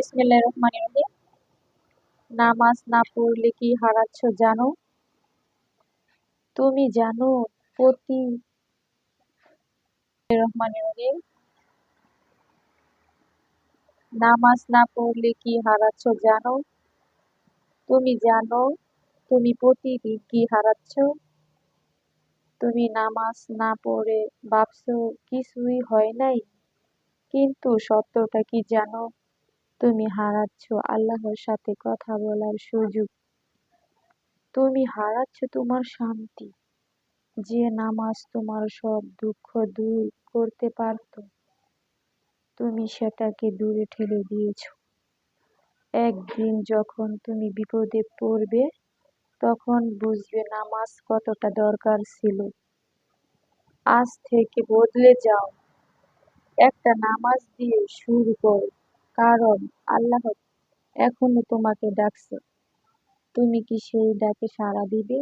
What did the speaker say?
বিসমিল্লাহির রহমানির রহিম। নামাজ না পড়লে কি হারাচ্ছ জানো? তুমি জানো প্রতি রহমানির রহিম। নামাজ না পড়লে কি হারাচ্ছ জানো? তুমি জানো তুমি প্রতিদিন কি হারাচ্ছ? তুমি নামাজ না পড়ে ভাবছো কিছুই হয় নাই, কিন্তু সত্যটা কি জানো? তুমি হারাচ্ছ আল্লাহর সাথে কথা বলার সুযোগ। তুমি হারাচ্ছ তোমার শান্তি, যে নামাজ তোমার সব দুঃখ দূর করতে পারত, তুমি সেটাকে দূরে ঠেলে দিয়েছ। একদিন যখন তুমি বিপদে পড়বে, তখন বুঝবে নামাজ কতটা দরকার ছিল। আজ থেকে বদলে যাও, একটা নামাজ দিয়ে শুরু করো, কারণ আল্লাহ এখনো তোমাকে ডাকছে। তুমি কি সেই ডাকে সাড়া দিবে?